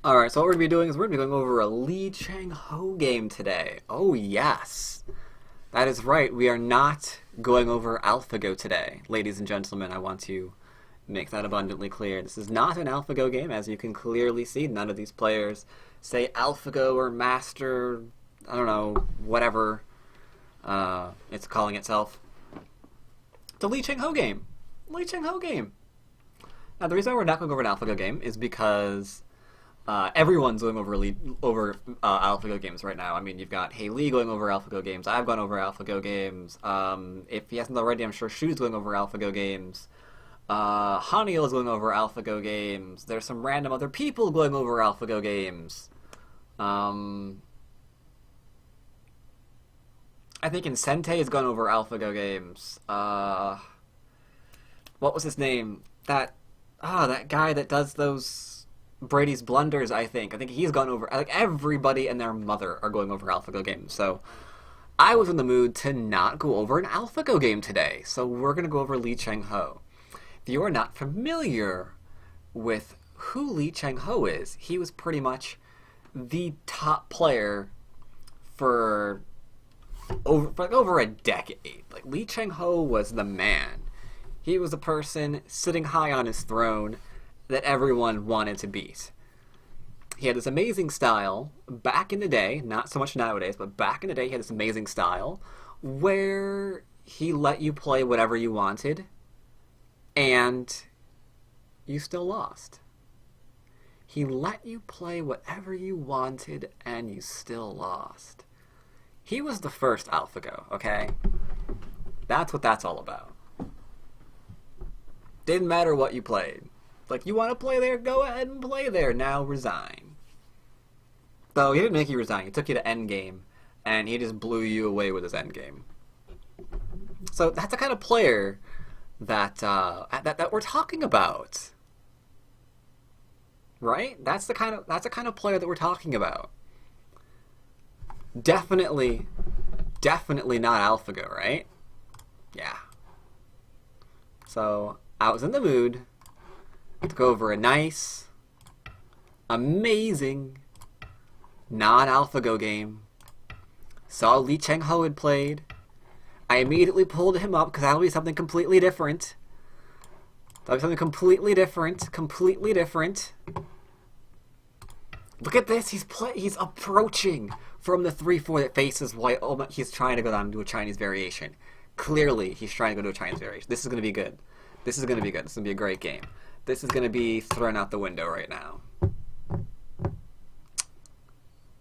Alright, so what we're going to be doing is we're going to be going over a Lee Changho game today. Oh, yes. That is right. We are not going over AlphaGo today. Ladies and gentlemen, I want to make that abundantly clear. This is not an AlphaGo game, as you can clearly see. None of these players say AlphaGo or Master, I don't know, whatever it's calling itself. It's a Lee Changho game. Lee Changho game. Now, the reason we're not going to go over an AlphaGo game is because everyone's going over AlphaGo games right now. I mean, you've got Hey Lee going over AlphaGo games. I've gone over AlphaGo games. If he hasn't already, I'm sure Shu's going over AlphaGo games. Haniel is going over AlphaGo games. There's some random other people going over AlphaGo games. I think Incente has gone over AlphaGo games. What was his name? That guy that does those Brady's blunders, I think he's gone over, like, everybody and their mother are going over AlphaGo games. So I was in the mood to not go over an AlphaGo game today. So we're going to go over Lee Changho. If you are not familiar with who Lee Changho is, he was pretty much the top player for over a decade. Like, Lee Changho was the man. He was the person sitting high on his throne that everyone wanted to beat. He had this amazing style back in the day, not so much nowadays, but back in the day he had this amazing style where he let you play whatever you wanted and you still lost. He let you play whatever you wanted and you still lost. He was the first AlphaGo, okay? That's what that's all about. Didn't matter what you played. Like, you want to play there? Go ahead and play there. Now resign. Though he didn't make you resign. He took you to endgame, and he just blew you away with his endgame. So that's the kind of player that that we're talking about, right? That's the kind of player that we're talking about. Definitely not AlphaGo, right? Yeah. So I was in the mood to go over a nice, amazing, non-AlphaGo game. Saw Lee Changho had played. I immediately pulled him up because that'll be something completely different. That'll be something completely different. Look at this. He's approaching from the 3-4 that faces white. Oh, he's trying to go down to a Chinese variation. Clearly, he's trying to go to a Chinese variation. This is going to be good. This is going to be good. This is going to be a great game. This is going to be thrown out the window right now.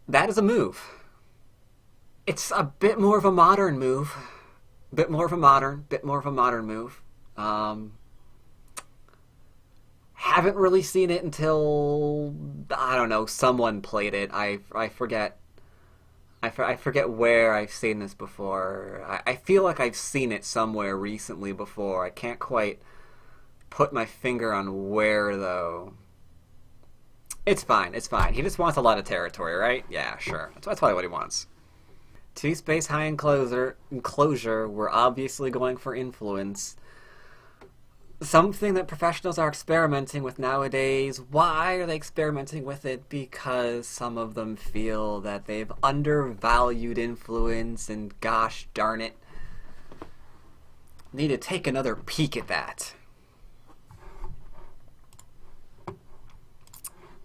That is a move. It's a bit more of a modern move. Bit more of a modern move. Haven't really seen it until, I don't know, someone played it. I forget. I forget where I've seen this before. I feel like I've seen it somewhere recently before. I can't quite put my finger on where, though. It's fine. He just wants a lot of territory, right? Yeah, sure. That's probably what he wants. 2 space high enclosure. We're obviously going for influence. Something that professionals are experimenting with nowadays. Why are they experimenting with it? Because some of them feel that they've undervalued influence, and gosh darn it, need to take another peek at that.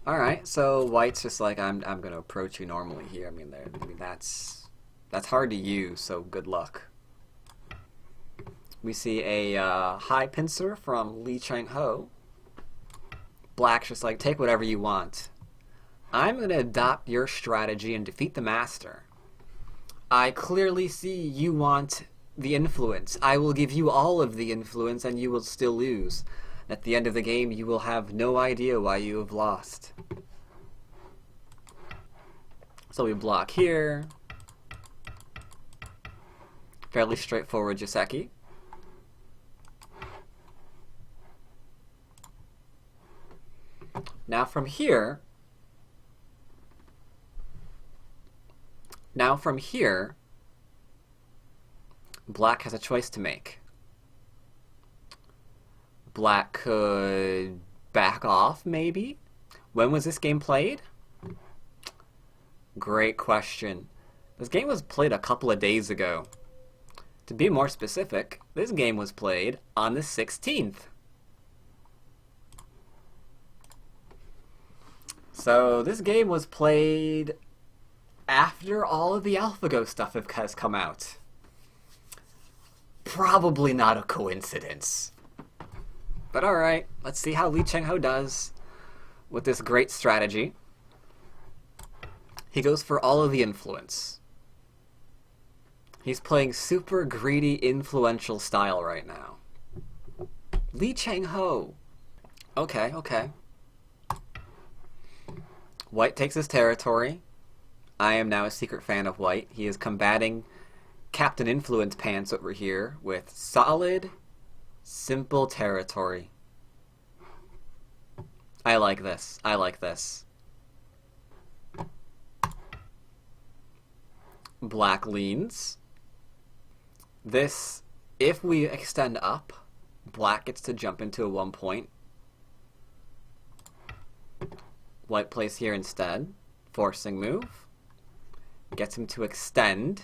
Alright, so white's just like, I'm going to approach you normally here. I mean, that's hard to use, so good luck. We see a high pincer from Lee Changho. Black's just like, take whatever you want. I'm going to adopt your strategy and defeat the master. I clearly see you want the influence. I will give you all of the influence and you will still lose. At the end of the game, you will have no idea why you have lost. So we block here. Fairly straightforward Joseki. Now from here, Black has a choice to make. Black could back off, maybe. When was this game played? Great question. This game was played a couple of days ago. To be more specific, this game was played on the 16th. So this game was played after all of the AlphaGo stuff has come out. Probably not a coincidence. But alright, let's see how Lee Changho does with this great strategy. He goes for all of the influence. He's playing super greedy, influential style right now. Lee Changho. Okay, okay. White takes his territory. I am now a secret fan of White. He is combating Captain Influence Pants over here with solid, simple territory. I like this. I like this. Black leans. This, if we extend up, Black gets to jump into a 1 point. White plays here instead. Forcing move. Gets him to extend.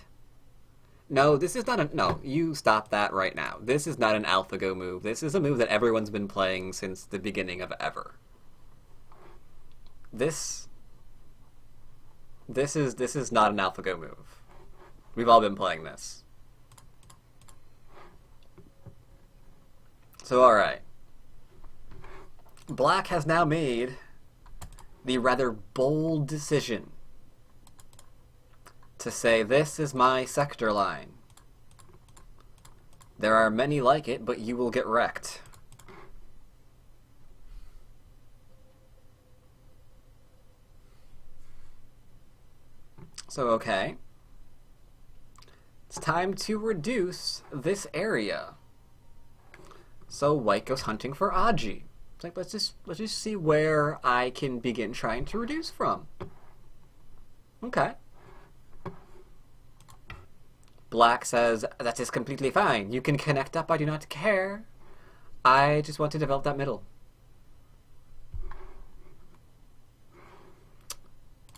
No, this is not a... No, you stop that right now. This is not an AlphaGo move. This is a move that everyone's been playing since the beginning of ever. This is not an AlphaGo move. We've all been playing this. So, alright. Black has now made the rather bold decision to say, this is my sector line. There are many like it, but you will get wrecked. So, okay. It's time to reduce this area. So White goes hunting for Aji. It's like, let's just see where I can begin trying to reduce from. Okay. Black says, that is completely fine. You can connect up, I do not care. I just want to develop that middle.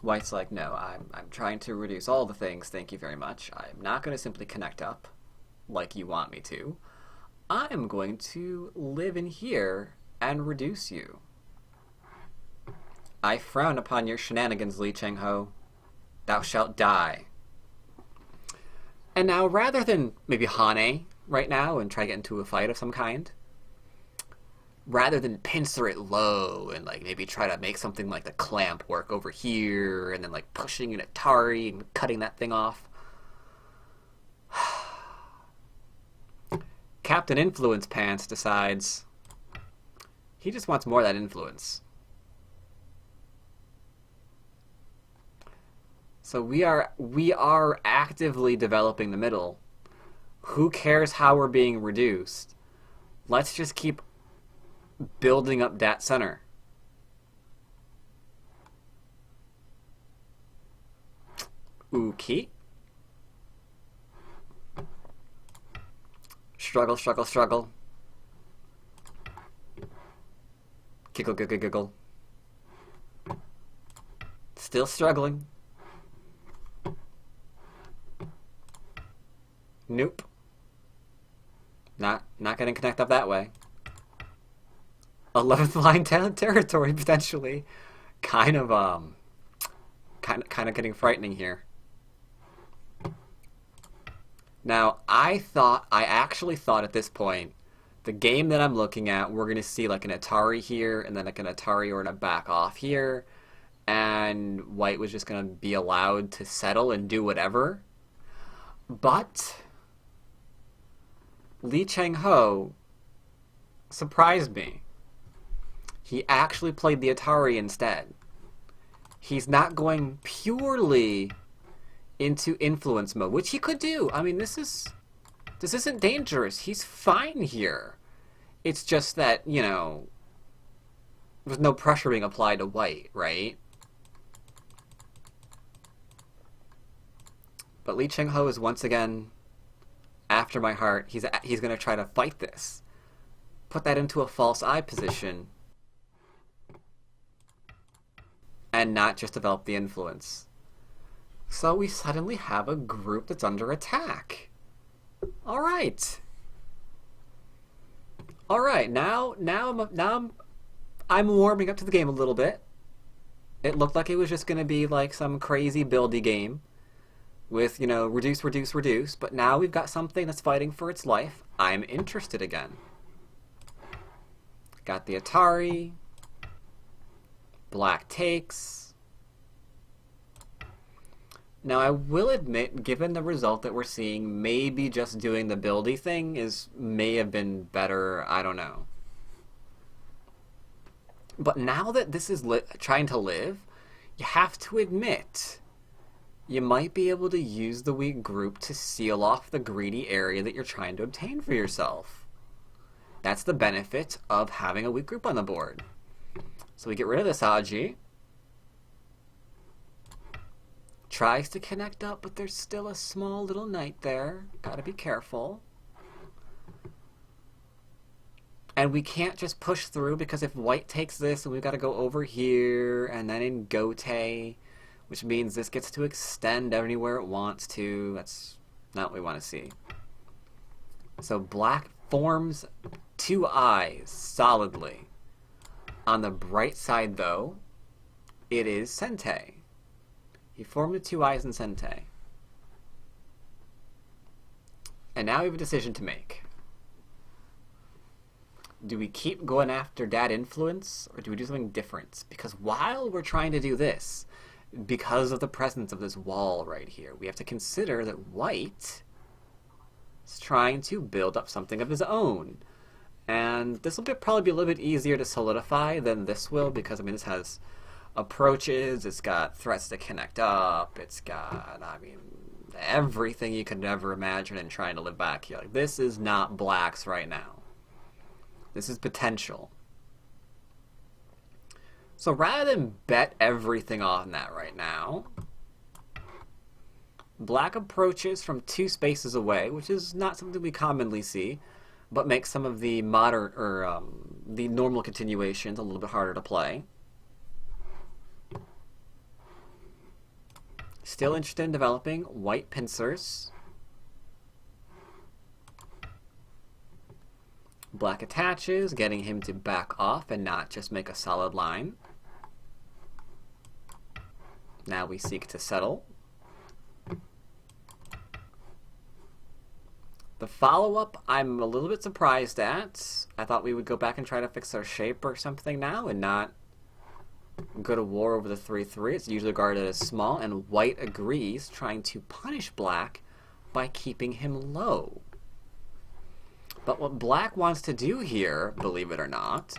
White's like, no, I'm trying to reduce all the things, thank you very much. I'm not going to simply connect up like you want me to. I'm going to live in here and reduce you. I frown upon your shenanigans, Lee Changho. Thou shalt die. And now, rather than maybe Hane right now and try to get into a fight of some kind, rather than pincer it low and like maybe try to make something like the clamp work over here and then like pushing an Atari and cutting that thing off, Captain Influence Pants decides he just wants more of that influence. So we are actively developing the middle. Who cares how we're being reduced? Let's just keep building up that center. Okay. Struggle, struggle, struggle. Giggle, giggle, giggle. Still struggling. Nope. Not gonna connect up that way. 11th line territory potentially. Kind of getting frightening here. Now, I actually thought at this point, the game that I'm looking at, we're gonna see like an Atari here, and then like an Atari or a back off here, and White was just gonna be allowed to settle and do whatever. But Lee Changho surprised me. He actually played the Atari instead. He's not going purely into influence mode, which he could do. I mean, this isn't dangerous. He's fine here. It's just that, you know, there's no pressure being applied to White, right? But Lee Changho is once again after my heart. He's going to try to fight this. Put that into a false eye position and not just develop the influence. So we suddenly have a group that's under attack. All right. All right. I'm warming up to the game a little bit. It looked like it was just going to be like some crazy buildy game with, reduce, reduce, reduce. But now we've got something that's fighting for its life. I'm interested again. Got the Atari. Black takes. Now, I will admit, given the result that we're seeing, maybe just doing the buildy thing may have been better. I don't know. But now that this is trying to live, you have to admit, you might be able to use the weak group to seal off the greedy area that you're trying to obtain for yourself. That's the benefit of having a weak group on the board. So we get rid of this Aji. Tries to connect up, but there's still a small little knight there. Gotta be careful. And we can't just push through, because if white takes this, and we've got to go over here, and then in Gote, which means this gets to extend anywhere it wants to. That's not what we want to see. So black forms two eyes solidly. On the bright side, though, it is Sente. He formed the two eyes in Sente. And now we have a decision to make. Do we keep going after that influence, or do we do something different? Because while we're trying to do this, because of the presence of this wall right here, we have to consider that white is trying to build up something of his own. And this will probably be a little bit easier to solidify than this will, because, this has approaches, it's got threats to connect up, it's got, everything you could ever imagine in trying to live back here. Like, this is not blacks right now. This is potential. So rather than bet everything on that right now, black approaches from 2 spaces away, which is not something we commonly see, but makes some of the modern, or the normal continuations a little bit harder to play. Still interested in developing white pincers. Black attaches, getting him to back off and not just make a solid line. Now we seek to settle. The follow-up I'm a little bit surprised at. I thought we would go back and try to fix our shape or something now and not go to war over the 3-3. It's usually regarded as small, and white agrees, trying to punish black by keeping him low. But what black wants to do here, believe it or not,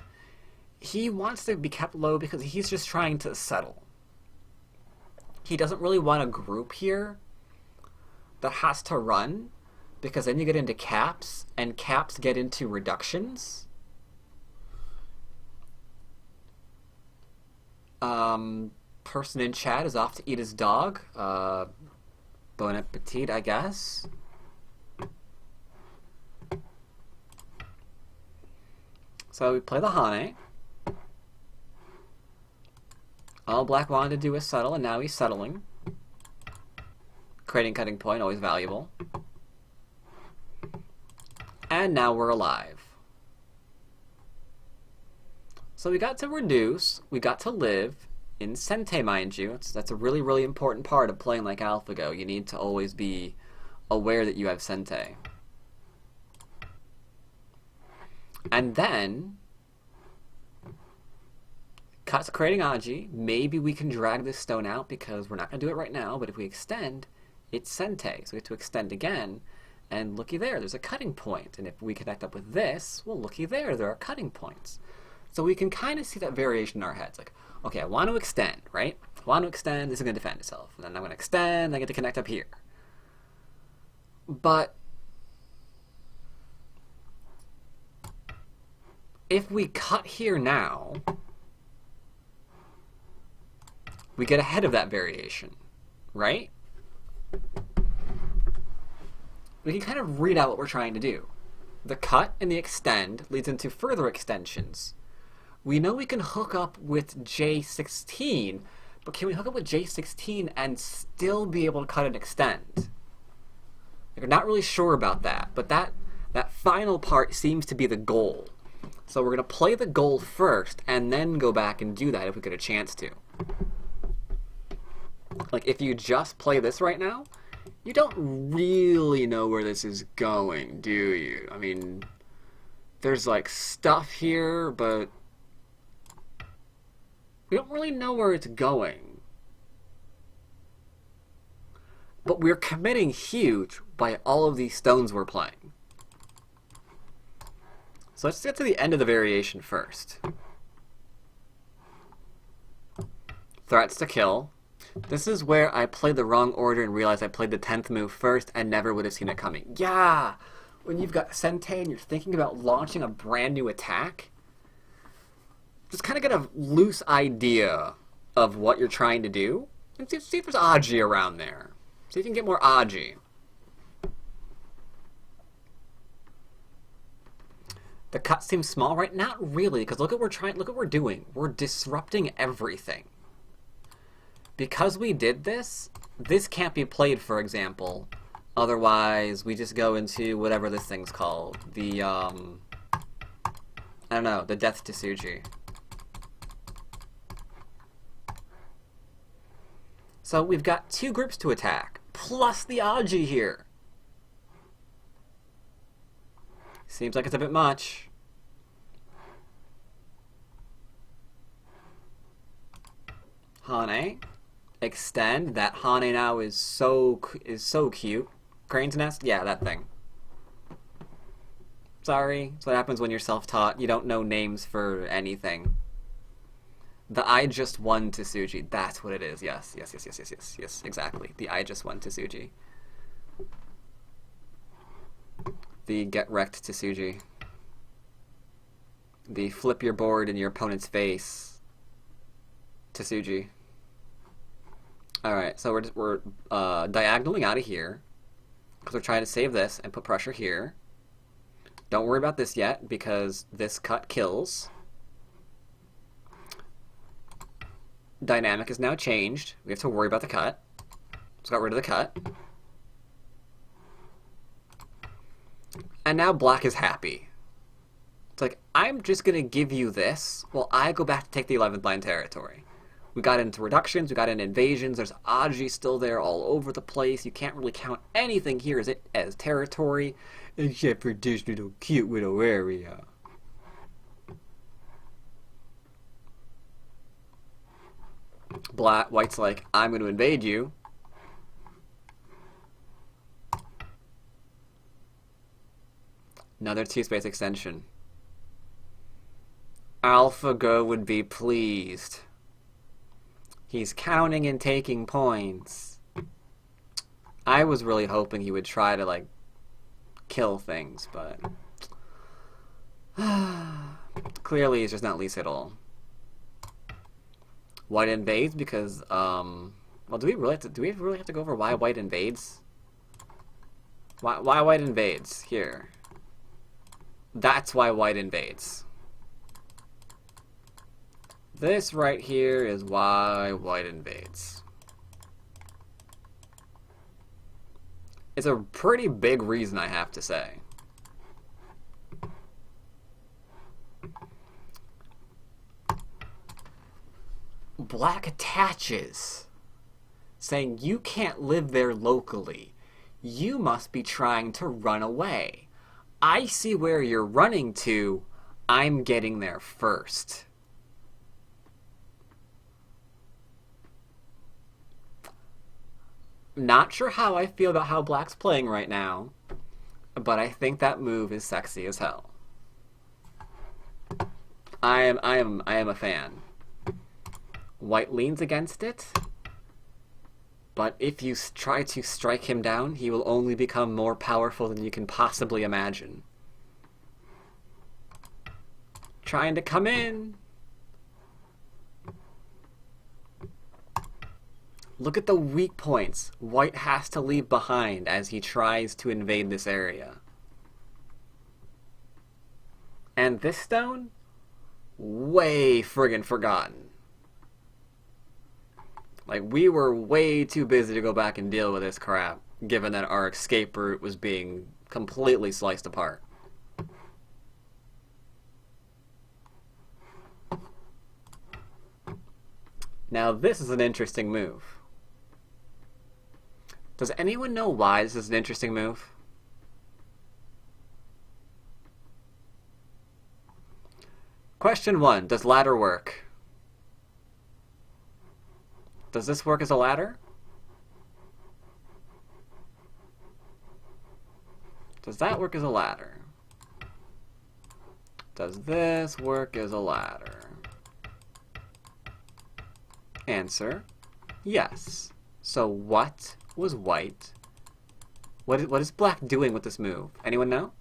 he wants to be kept low because he's just trying to settle. He doesn't really want a group here that has to run, because then you get into caps, and caps get into reductions. Person in chat is off to eat his dog. Bon appetit, I guess. So we play the Hane. All black wanted to do was settle, and now he's settling. Creating cutting point, always valuable. And now we're alive. So we got to reduce, we got to live in Sente, mind you. That's a really, really important part of playing like AlphaGo. You need to always be aware that you have Sente. And then, cuts creating Aji. Maybe we can drag this stone out, because we're not going to do it right now, but if we extend, it's Sente. So we have to extend again, and looky there, there's a cutting point. And if we connect up with this, well, looky there are cutting points. So we can kind of see that variation in our heads. Like, okay, I want to extend, right? I want to extend, this is going to defend itself. And then I'm going to extend, I get to connect up here. But if we cut here now, we get ahead of that variation, right? We can kind of read out what we're trying to do. The cut and the extend leads into further extensions. We know we can hook up with J16, But can we hook up with J16 and still be able to cut and extend? Like, I'm not really sure about that, but that final part seems to be the goal. So we're going to play the goal first and then go back and do that if we get a chance to. Like, if you just play this right now, you don't really know where this is going, do you? I mean, there's like stuff here, but we don't really know where it's going. But we're committing huge by all of these stones we're playing. So let's get to the end of the variation first. Threats to kill. This is where I played the wrong order and realized I played the 10th move first and never would have seen it coming. Yeah! When you've got Sente and you're thinking about launching a brand new attack, just kind of get a loose idea of what you're trying to do. And see if there's Aji around there. See if you can get more Aji. The cut seems small, right? Not really, because look what we're doing. We're disrupting everything. Because we did this, this can't be played, for example. Otherwise, we just go into whatever this thing's called. The, I don't know, the Death to Tsuji. So we've got 2 groups to attack, plus the Aji here. Seems like it's a bit much. Hane. Extend. That Hane now is so cute. Crane's Nest? Yeah, that thing. Sorry. That's what happens when you're self-taught. You don't know names for anything. The I just won to Tsuji. That's what it is. Yes, exactly. The I just won to Tsuji. The get wrecked to Tsuji. The flip your board in your opponent's face to Tsuji. Alright, so we're diagonaling out of here because we're trying to save this and put pressure here. Don't worry about this yet because this cut kills. Dynamic is now changed. We have to worry about the cut. So got rid of the cut. And now black is happy. It's like, I'm just going to give you this while I go back to take the 11th line territory. We got into reductions, we got into invasions, there's Aji still there all over the place. You can't really count anything here as territory, except for this little cute little area. White's like, I'm going to invade you. Another 2-space extension. AlphaGo would be pleased. He's counting and taking points. I was really hoping he would try to, like, kill things, but clearly he's just not Lisa at all. White invades because, well, do we really have to go over why White invades? Why White invades? Here. That's why White invades. This right here is why White invades. It's a pretty big reason, I have to say. Black attaches, saying you can't live there locally. You must be trying to run away. I see where you're running to. I'm getting there first. Not sure how I feel about how Black's playing right now, but I think that move is sexy as hell. I am a fan. White leans against it, but if you try to strike him down, he will only become more powerful than you can possibly imagine. Trying to come in. Look at the weak points White has to leave behind as he tries to invade this area. And this stone? Way friggin' forgotten. Like, we were way too busy to go back and deal with this crap, given that our escape route was being completely sliced apart. Now, this is an interesting move. Does anyone know why this is an interesting move? Question 1. Does ladder work? Does this work as a ladder? Does that work as a ladder? Does this work as a ladder? Answer, yes. So what was white? What is black doing with this move? Anyone know?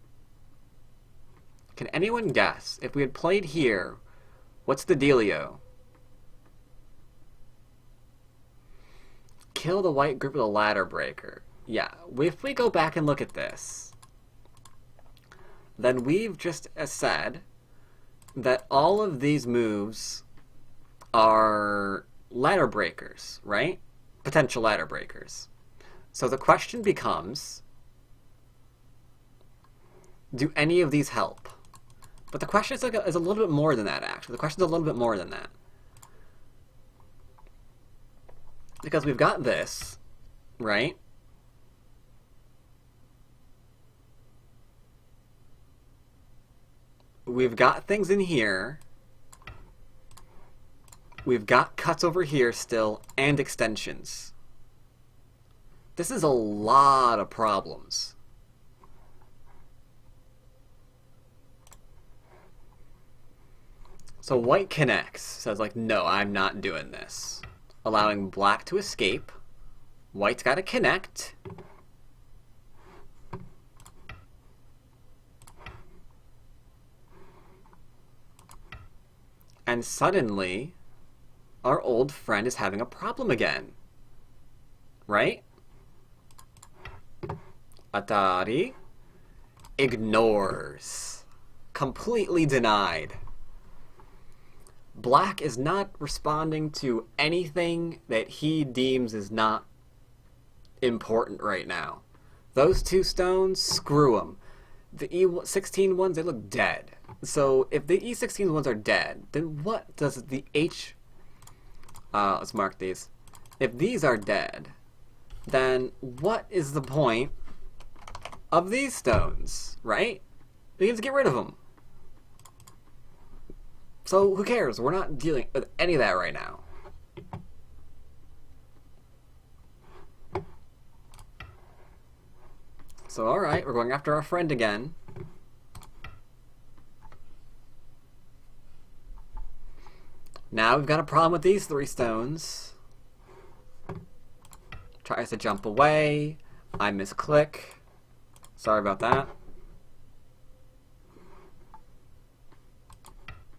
Can anyone guess? If we had played here, what's the dealio? Kill the white group with a ladder breaker. Yeah, if we go back and look at this, then we've just said that all of these moves are ladder breakers, right? Potential ladder breakers. So the question becomes, do any of these help? But the question is a little bit more than that, actually. The question is a little bit more than that. Because we've got this, right? We've got things in here. We've got cuts over here still, and extensions. This is a lot of problems. So white connects, says like, no, I'm not doing this. Allowing black to escape. White's got to connect. And suddenly, our old friend is having a problem again. Right? Atari ignores. Completely denied. Black is not responding to anything that he deems is not important right now. Those two stones, screw them. The E16 ones, they look dead. So if the E16 ones are dead, then what does the H... let's mark these. If these are dead, then what is the point of these stones, right? We can just get rid of them. So who cares? We're not dealing with any of that right now. So alright, we're going after our friend again. Now we've got a problem with these three stones. Tries to jump away. I misclick. Sorry about that.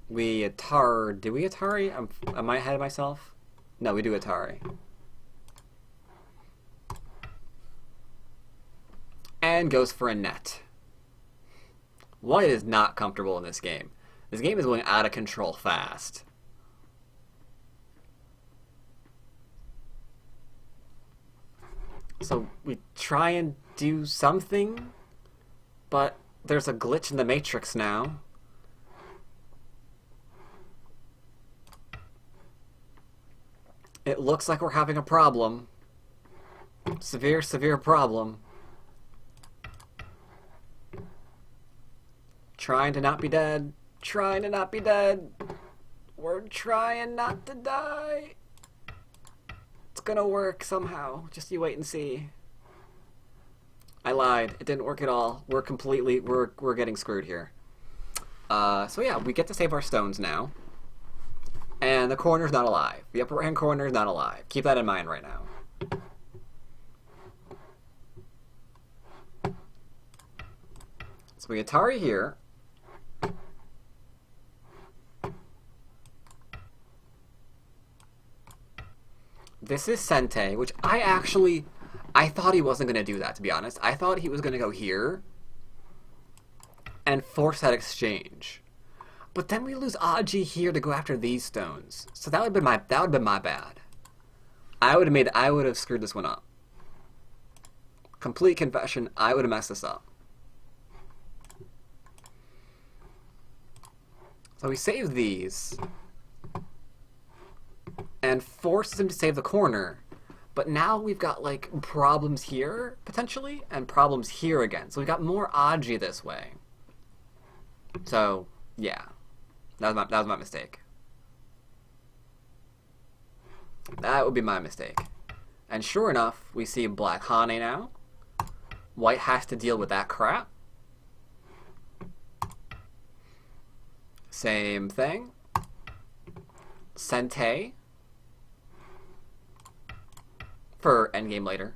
Do we Atari? Am I ahead of myself? No, we do Atari. And goes for a net. White is not comfortable in this game. This game is going out of control fast. So we try and do something, but there's a glitch in the matrix now. It looks like we're having a problem. Severe, severe problem. Trying to not be dead. Trying to not be dead. We're trying not to die. It's gonna work somehow. Just you wait and see. I lied. It didn't work at all. We're getting screwed here. So yeah, we get to save our stones now. And the corner's not alive. The upper right-hand corner is not alive. Keep that in mind right now. So we Atari here. This is Sente, which I thought he wasn't going to do that, to be honest. I thought he was going to go here and force that exchange. But then we lose Aji here to go after these stones. So that would have been my bad. I would have screwed this one up. Complete confession, I would have messed this up. So we save these and forces him to save the corner. But now we've got like problems here potentially and problems here again. So we got more Aji this way. So yeah, that was my mistake. That would be my mistake. And sure enough, we see Black Hane now. White has to deal with that crap. Same thing. Sente. For endgame later.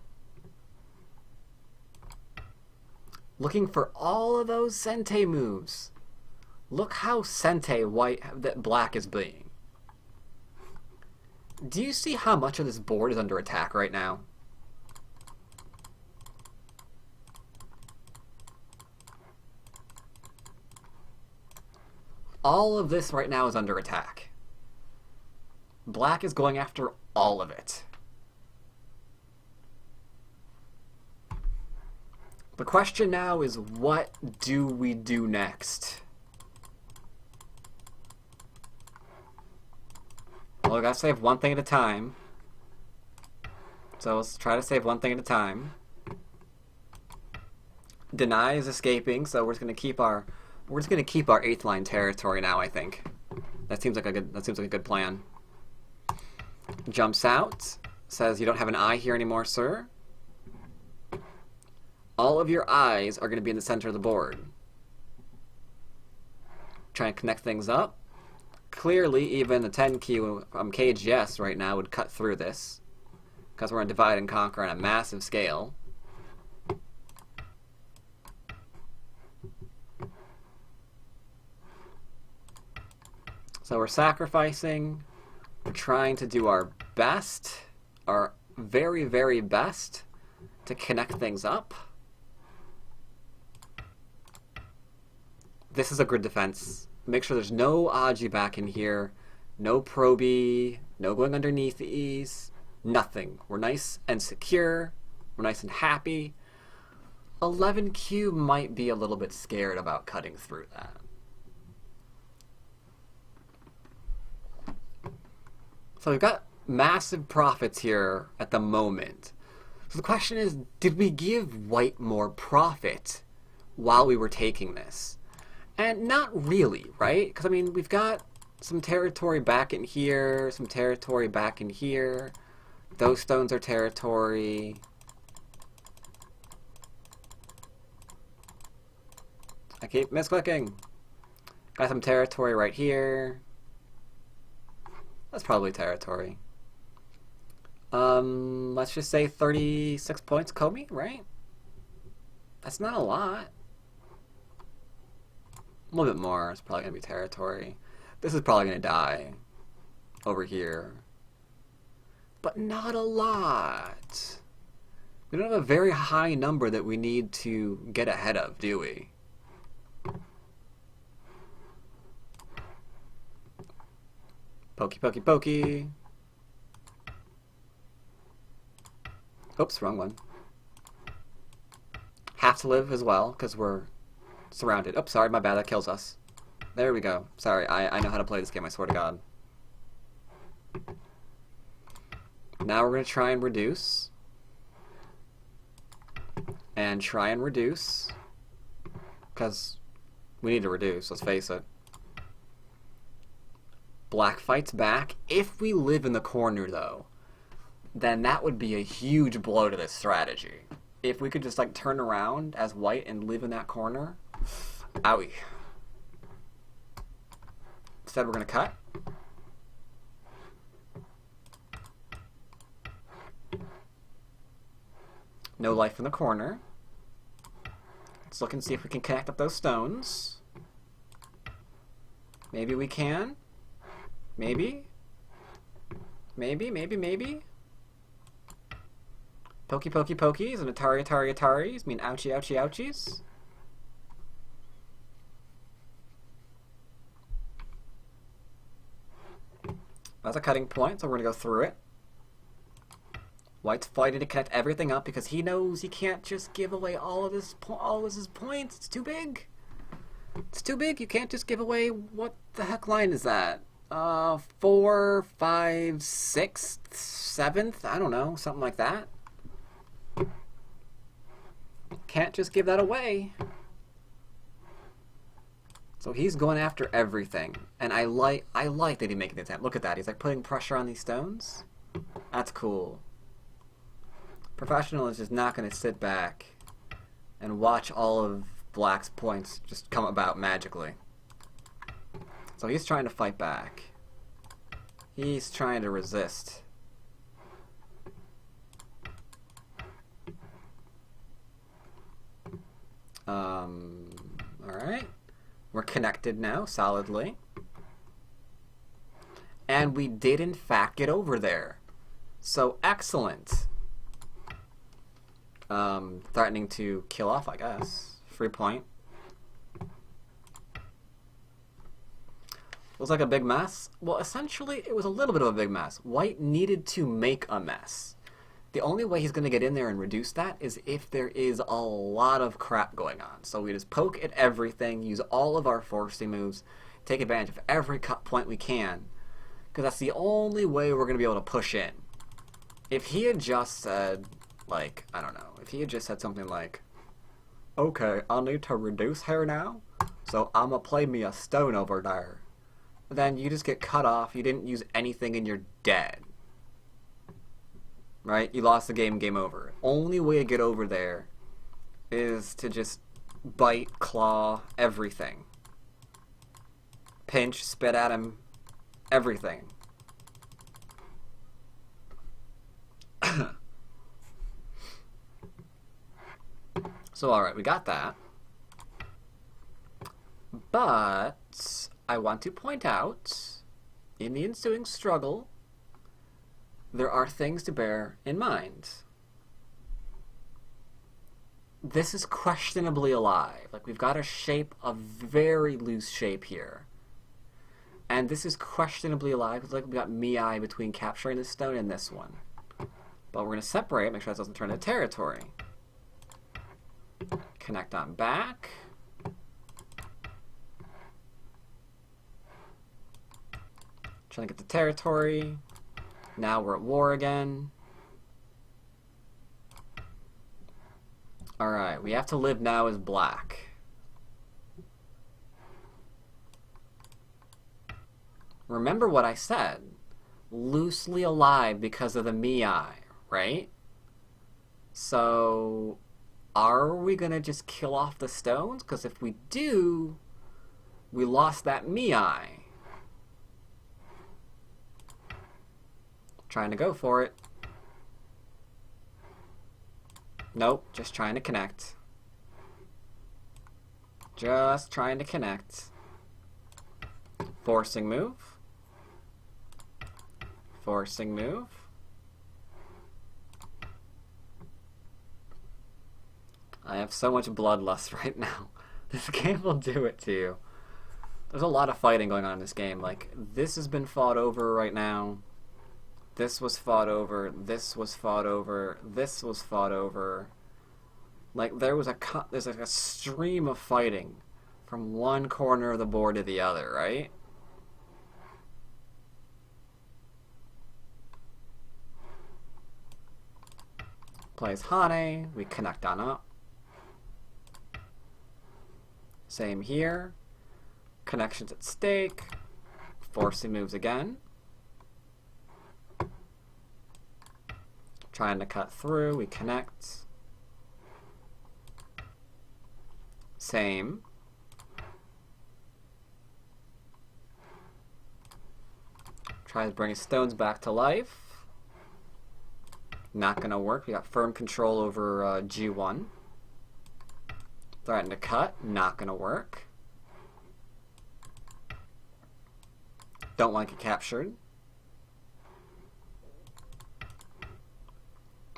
Looking for all of those Sente moves. Look how Sente that black is being. Do you see how much of this board is under attack right now? All of this right now is under attack. Black is going after all of it. The question now is, what do we do next? Well, we gotta save one thing at a time. So let's try to save one thing at a time. Deny is escaping, so we're just gonna keep our 8th line territory now, I think. That seems like a good plan. Jumps out, says you don't have an eye here anymore, sir. All of your eyes are going to be in the center of the board. Try and connect things up. Clearly, even the 10Q Cage Yes right now would cut through this, because we're going to divide and conquer on a massive scale. So we're sacrificing. We're trying to do our best, our very, very best, to connect things up. This is a good defense. Make sure there's no Aji back in here, no proby, no going underneath these, nothing. We're nice and secure. We're nice and happy. 11Q might be a little bit scared about cutting through that. So we've got massive profits here at the moment. So the question is, did we give white more profit while we were taking this? And not really, right? Because, I mean, we've got some territory back in here, some territory back in here. Those stones are territory. I keep misclicking. Got some territory right here. That's probably territory. Let's just say 36 points Comey, right? That's not a lot. A little bit more. It's probably going to be territory. This is probably going to die over here. But not a lot. We don't have a very high number that we need to get ahead of, do we? Pokey, pokey, pokey. Oops, wrong one. Have to live as well, because we're surrounded. Oops, sorry, my bad, that kills us. There we go. Sorry, I know how to play this game, I swear to God. Now we're going to try and reduce. And try and reduce. Because we need to reduce, let's face it. Black fights back. If we live in the corner, though, then that would be a huge blow to this strategy. If we could just, like, turn around as white and live in that corner. Owie. Instead, we're going to cut. No life in the corner. Let's look and see if we can connect up those stones. Maybe we can. Maybe. Maybe, maybe, maybe. Pokey, pokey, pokies and Atari, Atari, Ataris mean ouchie, ouchie, ouchies. That's a cutting point, so we're going to go through it. White's fighting to connect everything up because he knows he can't just give away all of his points. It's too big. It's too big. You can't just give away. What the heck line is that? 4, 5, 6th, 7th? I don't know. Something like that. Can't just give that away. So he's going after everything. And I like that he's making the attempt. Look at that. He's like putting pressure on these stones. That's cool. Professional is just not going to sit back and watch all of Black's points just come about magically. So he's trying to fight back. He's trying to resist. Alright. We're connected now, solidly. And we did in fact get over there. So excellent. Threatening to kill off, I guess. Free point. Was like a big mess? Well, essentially, it was a little bit of a big mess. White needed to make a mess. The only way he's going to get in there and reduce that is if there is a lot of crap going on. So we just poke at everything, use all of our forcing moves, take advantage of every cut point we can, because that's the only way we're going to be able to push in. If he had just said, like, I don't know, if he had just said something like, okay, I need to reduce here now, so I'm going to play me a stone over there. Then you just get cut off, you didn't use anything, and you're dead. Right? You lost the game, game over. Only way to get over there is to just bite, claw, everything. Pinch, spit at him, everything. So, alright, we got that. But I want to point out, in the ensuing struggle, there are things to bear in mind. This is questionably alive. Like, we've got a shape, a very loose shape here. And this is questionably alive. It's like we've got Miai between capturing this stone and this one. But we're going to separate it, make sure it doesn't turn into territory. Connect on back. Trying to get the territory. Now we're at war again. Alright, we have to live now as Black. Remember what I said. Loosely alive because of the Miai, right? So, are we going to just kill off the stones? Because if we do, we lost that Miai. Trying to go for it. Nope, just trying to connect. Just trying to connect. Forcing move. Forcing move. I have so much bloodlust right now. This game will do it to you. There's a lot of fighting going on in this game. Like, this has been fought over right now. This was fought over, this was fought over, this was fought over. Like, there's like a stream of fighting from one corner of the board to the other, right? Plays Hane, we connect on up. Same here. Connections at stake. Forcing moves again. Trying to cut through, we connect. Same. Try to bring his stones back to life. Not gonna work. We got firm control over G1. Threaten to cut. Not gonna work. Don't want to get captured.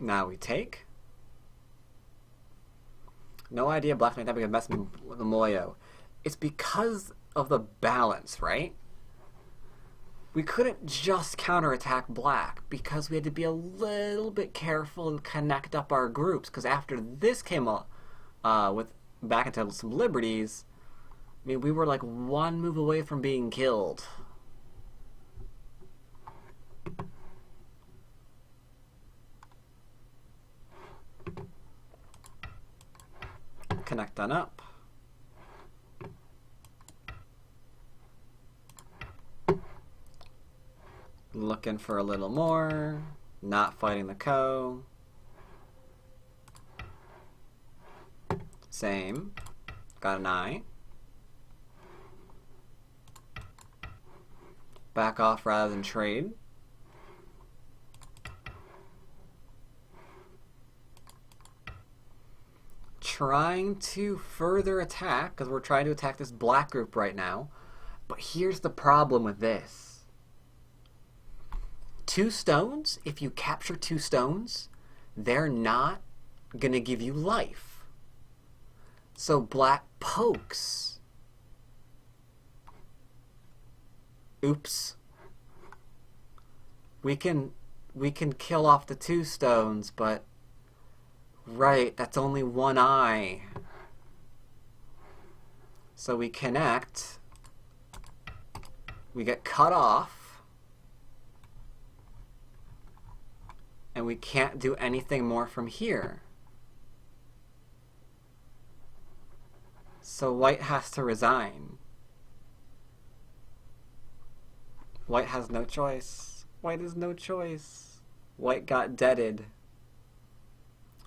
Now we take. No idea Black Knight having a mess with the Moyo. It's because of the balance, right? we couldn't just counterattack black because we had to be a little bit careful and connect up our groups. Because after this came up with back into some liberties, I mean, we were like one move away from being killed. Connect on up. Looking for a little more. Not fighting the co. Same. Got an eye. Back off rather than trade. Trying to further attack, because we're trying to attack this black group right now. But here's the problem with this. 2 stones, if you capture 2 stones, they're not going to give you life. So black pokes. Oops. We can kill off the 2 stones, but right, that's only 1 eye. So we connect. We get cut off. And we can't do anything more from here. So white has to resign. White has no choice. White has no choice. White got deaded.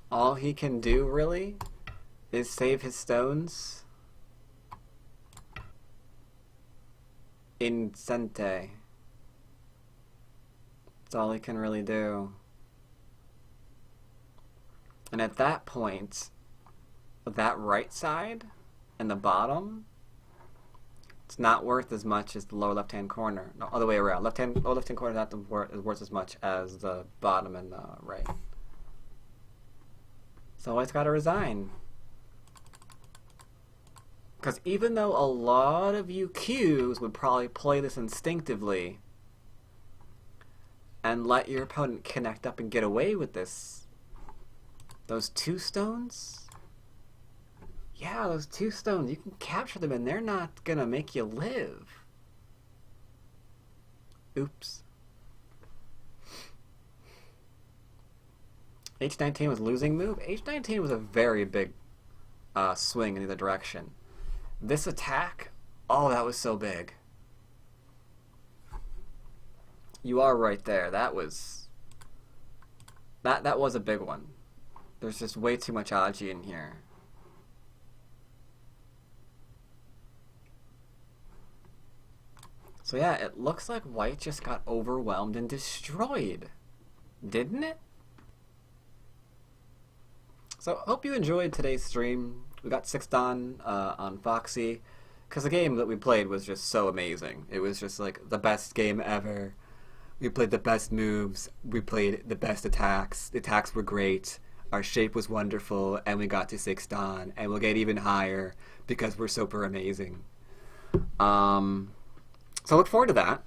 All he can do, really, is save his stones in Sente. That's all he can really do. And at that point, that right side and the bottom, it's not worth as much as the lower left-hand corner. No, other way around. Lower left-hand corner is not worth as much as the bottom and the right. So white's got to resign. Because even though a lot of you Qs would probably play this instinctively and let your opponent connect up and get away with this, those 2 stones? Yeah, those 2 stones, you can capture them and they're not gonna make you live. Oops. H19 was losing move. H19 was a very big swing in either direction. This attack, oh, that was so big. You are right there. That was a big one. There's just way too much Aji in here. So yeah, it looks like white just got overwhelmed and destroyed. Didn't it? So hope you enjoyed today's stream. We got 6 done on Foxy, because the game that we played was just so amazing. It was just like the best game ever. We played the best moves. We played the best attacks. The attacks were great. Our shape was wonderful, and we got to 6 dan, and we'll get even higher because we're super amazing. So look forward to that.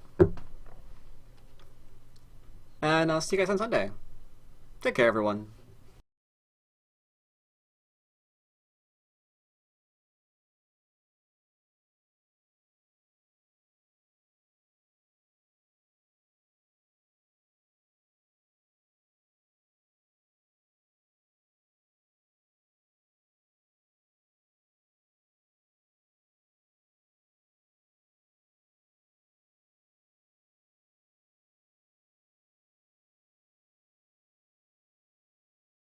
And I'll see you guys on Sunday. Take care, everyone.